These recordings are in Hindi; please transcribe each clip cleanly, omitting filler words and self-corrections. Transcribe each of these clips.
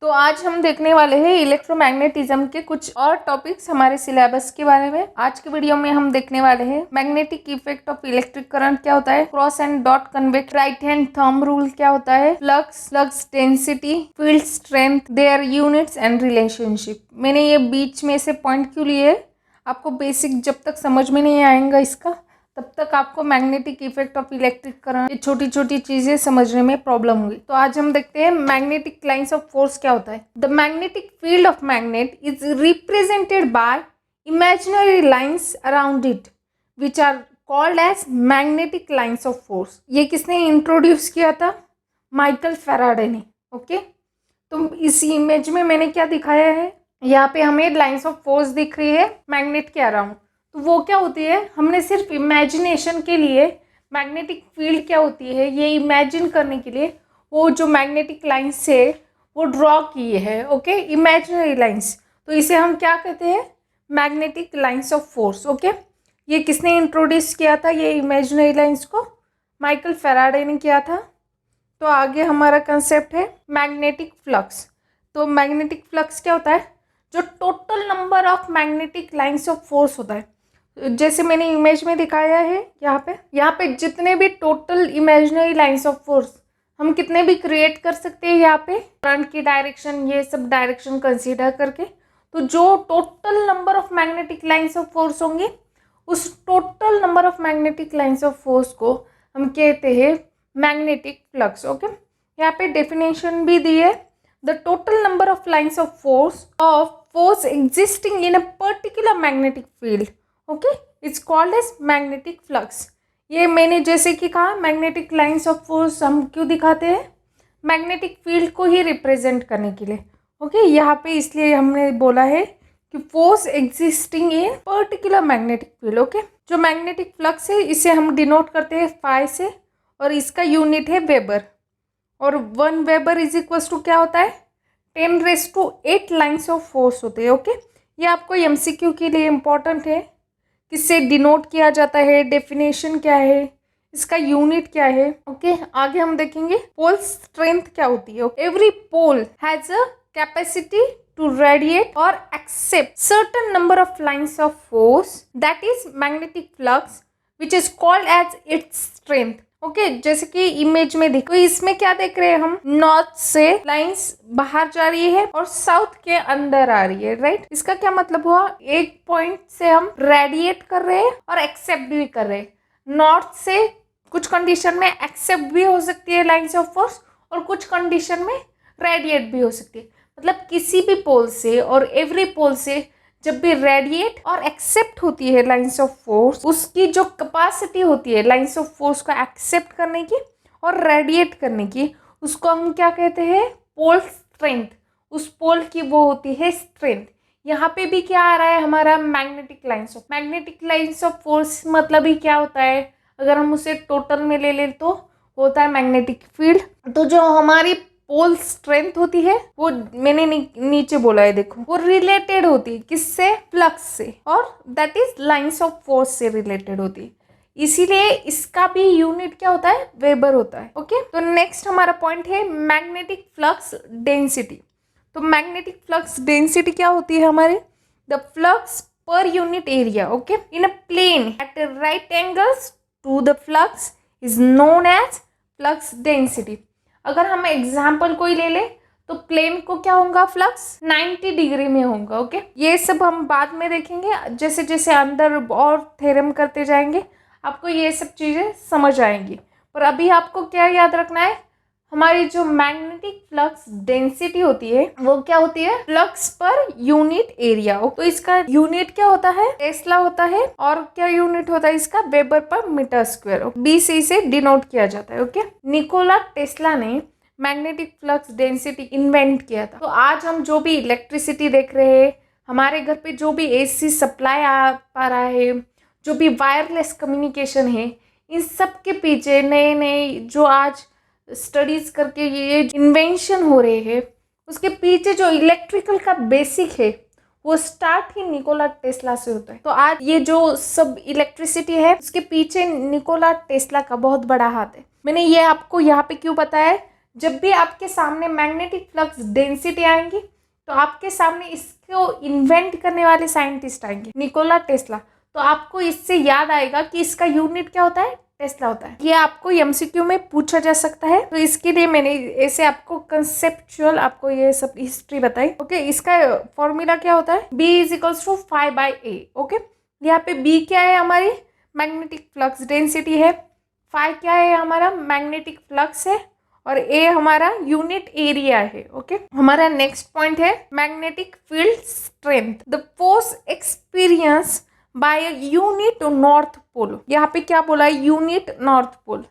तो आज हम देखने वाले हैं इलेक्ट्रोमैग्नेटिज्म के कुछ और टॉपिक्स हमारे सिलेबस के बारे में। आज के वीडियो में हम देखने वाले हैं magnetic effect of electric current क्या होता है, cross and dot convention, right hand thumb rule क्या होता है, flux density, field strength, their units and relationship. मैंने ये बीच में से पॉइंट क्यों लिए, आपको बेसिक जब तक समझ में नहीं आएगा इसका तब तक आपको magnetic effect of electric current ये छोटी छोटी चीजें समझने में प्रॉब्लम हुई। तो आज हम देखते हैं मैग्नेटिक लाइंस ऑफ फोर्स क्या होता है। The magnetic field of magnet is represented by imaginary lines around it which are called as magnetic lines of force. ये किसने इंट्रोड्यूस किया था? माइकल फैराडे ने। ओके, तो इस इमेज में मैंने क्या दिखाया है, यहाँ पे हमें लाइंस ऑफ फोर्स दिख रही है मैग्नेट के अराउंड। तो वो क्या होती है, हमने सिर्फ इमेजिनेशन के लिए मैग्नेटिक फील्ड क्या होती है ये इमेजिन करने के लिए वो जो मैग्नेटिक लाइंस है वो ड्रॉ किए हैं। ओके, इमेजिनरी लाइंस, तो इसे हम क्या कहते हैं? Magnetic lines of force. Okay, ये किसने इंट्रोड्यूस किया था? ये इमेजिनरी लाइंस को माइकल फैराडे ने किया था। तो आगे हमारा कंसेप्ट है मैग्नेटिक फ्लक्स। तो मैग्नेटिक फ्लक्स क्या होता है? जो total number of magnetic lines of force होता है, जैसे मैंने इमेज में दिखाया है यहाँ पे जितने भी total imaginary lines of force हम कितने भी क्रिएट कर सकते हैं यहाँ पे, करंट की डायरेक्शन, ये सब डायरेक्शन कंसीडर करके। तो जो total number of magnetic lines of force होंगे उस total number of magnetic lines of force को हम कहते हैं मैग्नेटिक फ्लक्स। ओके, यहाँ पे डेफिनेशन भी दी है, the total number of lines of force existing in a particular magnetic field. Okay, it's called as magnetic flux. ये मैंने जैसे कि कहा मैग्नेटिक लाइंस ऑफ फोर्स हम क्यों दिखाते हैं? मैग्नेटिक फील्ड को ही रिप्रेजेंट करने के लिए। ओके, यहाँ पे इसलिए हमने बोला है कि फोर्स एग्जिस्टिंग इन पर्टिकुलर मैग्नेटिक फील्ड। ओके, जो मैग्नेटिक फ्लक्स है इसे हम डिनोट करते हैं फाई से और इसका यूनिट है वेबर। और 1 वेबर इज इक्वल टू क्या होता है? 10⁸ लाइंस ऑफ फोर्स होते हैं। ओके, ये आपको एमसीक्यू के लिए इम्पोर्टेंट है, किससे डिनोट किया जाता है, डेफिनेशन क्या है, इसका यूनिट क्या है। ओके, आगे हम देखेंगे पोल स्ट्रेंथ क्या होती है। Every pole has a capacity to radiate और accept certain number of lines of force, that is magnetic flux which is called as its strength. Okay, जैसे कि इमेज में देखो, इसमें क्या देख रहे हैं हम? नॉर्थ से लाइंस बाहर जा रही है और साउथ के अंदर आ रही है, राइट। इसका क्या मतलब हुआ? एक पॉइंट से हम रेडिएट कर रहे हैं और एक्सेप्ट भी कर रहे हैं। नॉर्थ से कुछ कंडीशन में एक्सेप्ट भी हो सकती है लाइंस ऑफ फोर्स और कुछ कंडीशन में रेडिएट भी हो सकती है। मतलब किसी भी पोल से और एवरी पोल से जब भी रेडिएट और एक्सेप्ट होती है लाइंस ऑफ फोर्स, उसकी जो कैपेसिटी होती है लाइंस ऑफ फोर्स को एक्सेप्ट करने की और रेडिएट करने की, उसको हम क्या कहते हैं? Pole strength. उस पोल की वो होती है स्ट्रेंथ। यहाँ पे भी क्या आ रहा है हमारा? मैग्नेटिक लाइंस ऑफ फोर्स मतलब ही क्या होता है? अगर हम उसे टोटल में ले लें तो होता है मैग्नेटिक फील्ड। तो जो हमारी पोल स्ट्रेंथ होती है वो मैंने नीचे बोला है, देखो, वो रिलेटेड होती है किससे? फ्लक्स से, और that his lines of force से रिलेटेड होती है। इसीलिए इसका भी यूनिट क्या होता है? वेबर होता है। ओके, तो नेक्स्ट हमारा पॉइंट है मैग्नेटिक फ्लक्स डेंसिटी। तो मैग्नेटिक फ्लक्स डेंसिटी क्या होती है हमारी? The flux per unit area, okay, in a plane at right angles to the flux is known as flux density. अगर हम एग्जाम्पल कोई ले ले तो प्लेन को क्या होगा? फ्लक्स 90 डिग्री में होगा। ओके, ये सब हम बाद में देखेंगे, जैसे जैसे अंदर और थ्योरम करते जाएंगे आपको ये सब चीज़ें समझ आएंगी। पर अभी आपको क्या याद रखना है? हमारी जो मैग्नेटिक फ्लक्स डेंसिटी होती है वो क्या होती है? Flux per unit area. तो इसका यूनिट क्या होता है? टेस्ला होता है। और क्या यूनिट होता है इसका? वेबर पर मीटर स्क्वायर। बी से इसे डिनोट किया जाता है। ओके, निकोला टेस्ला ने मैग्नेटिक फ्लक्स डेंसिटी इन्वेंट किया था। तो आज हम जो भी इलेक्ट्रिसिटी देख रहे हैं, हमारे घर पे जो भी एसी सप्लाई आ पा रहा है, जो भी वायरलेस कम्युनिकेशन है, इन सब के पीछे नए नए जो आज स्टडीज करके ये इन्वेंशन हो रहे हैं, उसके पीछे जो इलेक्ट्रिकल का बेसिक है वो स्टार्ट ही निकोला टेस्ला से होता है। तो आज ये जो सब इलेक्ट्रिसिटी है उसके पीछे निकोला टेस्ला का बहुत बड़ा हाथ है। मैंने ये आपको यहाँ पे क्यों बताया? जब भी आपके सामने मैग्नेटिक फ्लक्स डेंसिटी आएंगी तो आपके सामने इसको इन्वेंट करने वाले साइंटिस्ट आएंगे, निकोला टेस्ला। तो आपको इससे याद आएगा कि इसका यूनिट क्या होता है, टेस्ला होता है। ये आपको एमसीक्यू में पूछा जा सकता है, तो इसके लिए मैंने ऐसे आपको कंसेप्चुअल आपको ये सब हिस्ट्री बताई। ओके, इसका फॉर्मूला क्या होता है, B = 5/A। ओके, यहाँ पे B क्या है, हमारी मैग्नेटिक फ्लक्स डेंसिटी है, 5 क्या है, हमारा मैग्नेटिक फ्लक्स है, और A हमारा यूनिट एरिया है। ओके, हमारा नेक्स्ट पॉइंट है magnetic field strength, the force experience by a unit north pole. यहाँ पे क्या बोला है, यूनिट नॉर्थ पोल।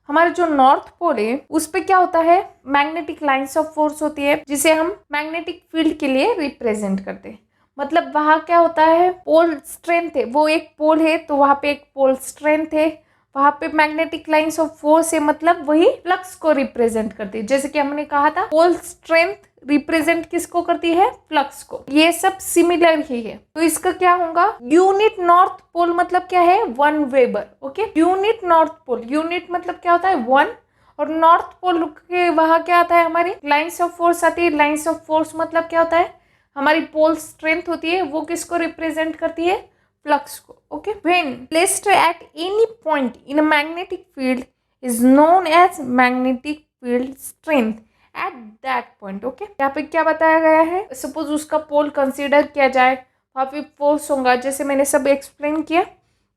हमारा जो नॉर्थ पोल है उस पे क्या होता है, मैग्नेटिक लाइंस ऑफ फोर्स होती है, जिसे हम मैग्नेटिक फील्ड के लिए रिप्रेजेंट करते हैं। मतलब वहाँ क्या होता है, पोल स्ट्रेंथ है, वो एक पोल है तो वहाँ पे एक पोल स्ट्रेंथ है, वहाँ पे मैग्नेटिक लाइंस ऑफ फोर्स है, मतलब वही फ्लक्स को रिप्रेजेंट करती है। जैसे कि हमने कहा था पोल स्ट्रेंथ रिप्रेजेंट किसको करती है, फ्लक्स को। ये सब सिमिलर ही है। तो इसका क्या होगा, यूनिट नॉर्थ पोल मतलब क्या है, 1 weber. Okay, unit north pole, unit मतलब क्या होता है 1, और नॉर्थ पोल के वहाँ क्या आता है, हमारी लाइंस ऑफ फोर्स आती है। लाइंस ऑफ फोर्स मतलब क्या होता है, हमारी पोल स्ट्रेंथ होती है, वो किसको रिप्रेजेंट करती है, फ्लक्स को। Okay, when placed at any point in a magnetic field is known as magnetic field strength at that point. Okay, यहाँ पे क्या बताया गया है, सपोज उसका पोल कंसीडर किया जाए, वहाँ पे फोर्स होगा, जैसे मैंने सब एक्सप्लेन किया,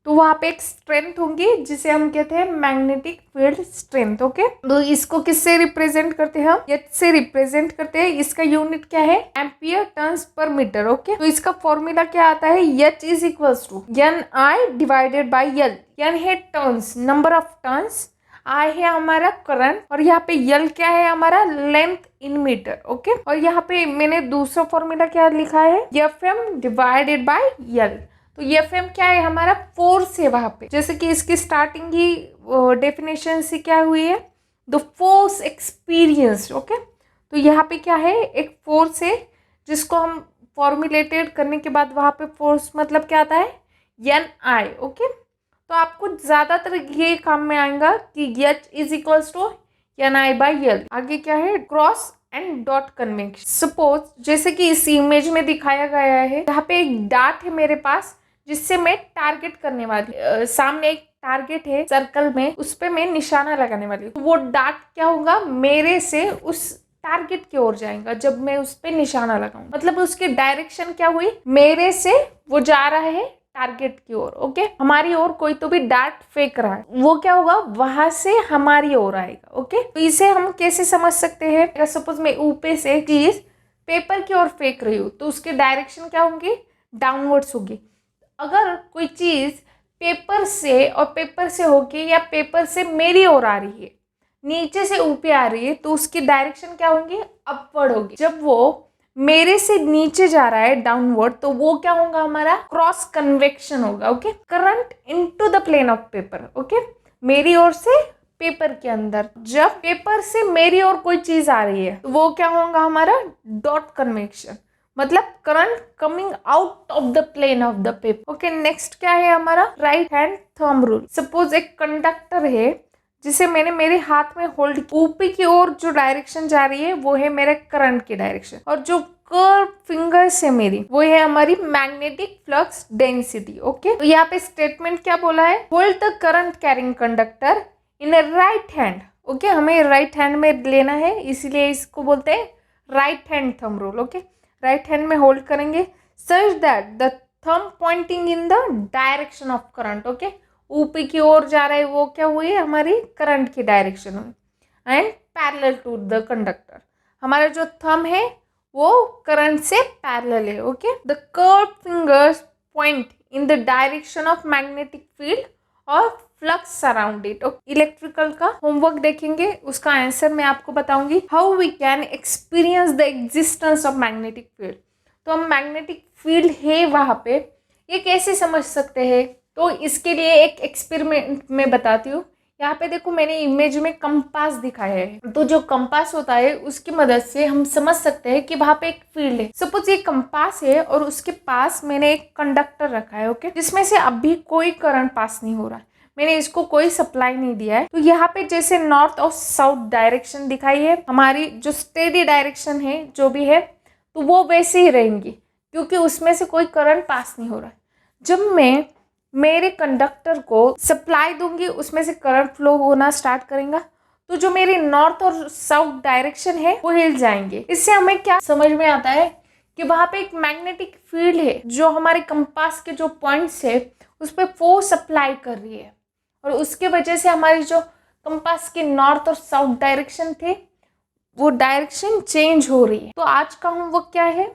तो वहाँ पे एक स्ट्रेंथ होंगी जिसे हम कहते हैं मैग्नेटिक फील्ड स्ट्रेंथ। ओके, तो इसको किससे रिप्रेजेंट करते हैं, हम एच से रिप्रेजेंट करते हैं। इसका यूनिट क्या है, ampere turns per metre. Okay, तो इसका फॉर्मूला क्या आता है, H = NI/L। N है turns, number of turns, I है हमारा करंट, और यहाँ पे L क्या है, हमारा लेंथ इन मीटर। ओके, और यहाँ पे मैंने दूसरा फॉर्मूला क्या लिखा है, FM/L। तो FM क्या है, हमारा फोर्स है वहां पे। जैसे कि इसकी स्टार्टिंग ही डेफिनेशन से क्या हुई है, द फोर्स एक्सपीरियंस। ओके, तो यहाँ पे क्या है, एक फोर्स है जिसको हम फॉर्मुलेटेड करने के बाद वहां पे फोर्स मतलब क्या आता है, NI। ओके, तो आपको ज्यादातर ये काम में आएगा कि H = NI/L। आगे क्या है, cross and dot convention. Suppose जैसे कि इस इमेज में दिखाया गया है, यहाँ पे एक डाट है मेरे पास जिससे मैं टारगेट करने वाली, सामने एक टारगेट है सर्कल में, उस पे मैं निशाना लगाने वाली हूँ। तो वो डाट क्या होगा, मेरे से उस टारगेट की ओर जाएगा जब मैं उस पे निशाना लगाऊं। मतलब उसकी डायरेक्शन क्या हुई, मेरे से वो जा रहा है टारगेट की ओर। ओके, हमारी ओर कोई तो भी डार्ट फेंक रहा है, वो क्या होगा, वहां से हमारी ओर आएगा। ओके, तो इसे हम कैसे समझ सकते हैं, सपोज मैं ऊपर से चीज पेपर की ओर फेंक रही हूँ तो उसकी डायरेक्शन क्या होगी, डाउनवर्ड्स होगी। अगर कोई चीज पेपर से और पेपर से होके या पेपर से मेरी ओर आ रही है, नीचे से ऊपर आ रही है, तो उसकी डायरेक्शन क्या होगी, अपवर्ड होगी। जब वो मेरे से नीचे जा रहा है डाउनवर्ड, तो वो क्या होगा, हमारा क्रॉस कन्वेक्शन होगा। Okay, current into the plane of paper. Okay, मेरी ओर से पेपर के अंदर, जब पेपर से मेरी ओर कोई चीज आ रही है तो वो क्या होगा, हमारा डॉट कन्वेक्शन, मतलब current coming out of the plane of the paper. Okay, next क्या है हमारा, right hand thumb rule. Suppose एक कंडक्टर है जिसे मैंने मेरे हाथ में होल्ड, ऊपर की ओर जो डायरेक्शन जा रही है वो है मेरे करंट की डायरेक्शन, और जो कर्व फिंगर्स है मेरी, वो है हमारी मैग्नेटिक फ्लक्स डेंसिटी। ओके, तो यहाँ पे स्टेटमेंट क्या बोला है, hold the current carrying conductor in a right hand. Okay, हमें राइट हैंड में लेना है, इसीलिए इसको बोलते हैं right hand thumb rule. Okay, right hand में होल्ड करेंगे such that the thumb pointing in the direction of current. Okay, ऊपर की ओर जा रहा है, वो क्या हुई, हमारी करंट की डायरेक्शन हुई, and parallel to the conductor. हमारा जो थंब है वो करंट से पैरेलल है। Okay, the curve fingers point in the direction of magnetic field और फ्लक्स अराउंड इट। इलेक्ट्रिकल का होमवर्क देखेंगे, उसका आंसर मैं आपको बताऊंगी, how we can experience the existence of magnetic field. तो हम मैग्नेटिक फील्ड है वहां पे, ये कैसे समझ सकते हैं, तो इसके लिए एक एक्सपेरिमेंट मैं बताती हूँ। यहाँ पे देखो, मैंने इमेज में कंपास दिखाया है, तो जो कंपास होता है उसकी मदद से हम समझ सकते हैं कि वहां पे एक फील्ड है। सपोज ये कंपास है और उसके पास मैंने एक कंडक्टर रखा है। ओके, जिसमें से अभी कोई करंट पास नहीं हो रहा है, मैंने इसको कोई सप्लाई नहीं दिया है। तो यहाँ पे जैसे नॉर्थ और साउथ डायरेक्शन दिखाई है, हमारी जो स्टेडी डायरेक्शन है जो भी है, तो वो वैसे ही रहेंगी क्योंकि उसमें से कोई करंट पास नहीं हो रहा है। जब मैं मेरे कंडक्टर को सप्लाई दूंगी उसमें से करंट फ्लो होना स्टार्ट करेगा, तो जो मेरी नॉर्थ और साउथ डायरेक्शन है वो हिल जाएंगे। इससे हमें क्या समझ में आता है कि वहां पे एक मैग्नेटिक फील्ड है जो हमारे कंपास के जो पॉइंट्स है उस पर फोर्स अप्लाई कर रही है, और उसके वजह से हमारी जो कंपास की नॉर्थ और साउथ डायरेक्शन थे वो डायरेक्शन चेंज हो रही है। तो आज का होमवर्क क्या है,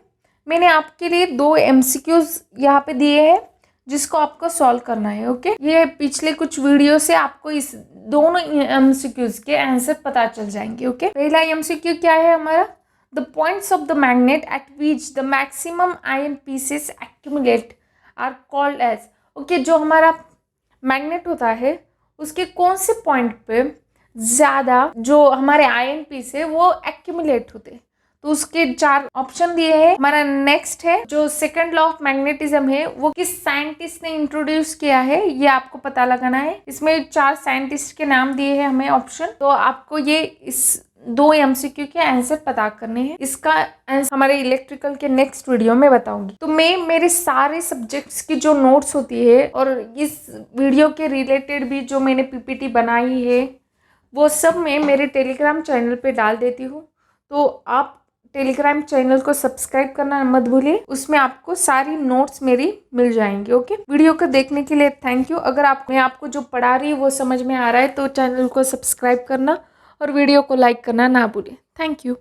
मैंने आपके लिए 2 MCQs यहाँ पे दिए हैं जिसको आपको सॉल्व करना है। ओके, ये पिछले कुछ वीडियो से आपको इस दोनों MCQs के आंसर पता चल जाएंगे। ओके, पहला MCQ क्या है हमारा, the points of the magnet at which the maximum iron pieces accumulate are called as. Okay, जो हमारा मैग्नेट होता है उसके कौन से पॉइंट पे ज़्यादा जो हमारे आयन पीस है वो एक्यूमुलेट होते हैं, तो उसके 4 ऑप्शन दिए हैं। हमारा नेक्स्ट है जो सेकंड लॉ ऑफ मैग्नेटिज्म है वो किस साइंटिस्ट ने इंट्रोड्यूस किया है, ये आपको पता लगाना है। इसमें 4 साइंटिस्ट के नाम दिए हैं हमें ऑप्शन, तो आपको ये इस 2 MCQ के आंसर पता करने हैं। इसका आंसर हमारे इलेक्ट्रिकल के नेक्स्ट वीडियो में बताऊंगी। तो मैं मेरे सारे सब्जेक्ट्स की जो नोट्स होती है और इस वीडियो के रिलेटेड भी जो मैंने PPT बनाई है वो सब मैं मेरे टेलीग्राम चैनल पे डाल देती हूँ, तो आप टेलीग्राम चैनल को सब्सक्राइब करना मत भूलिए, उसमें आपको सारी नोट्स मेरी मिल जाएंगी। ओके, वीडियो को देखने के लिए थैंक यू। अगर मैं आपको जो पढ़ा रही हूँ वो समझ में आ रहा है तो चैनल को सब्सक्राइब करना और वीडियो को लाइक करना ना भूलिए। Thank you.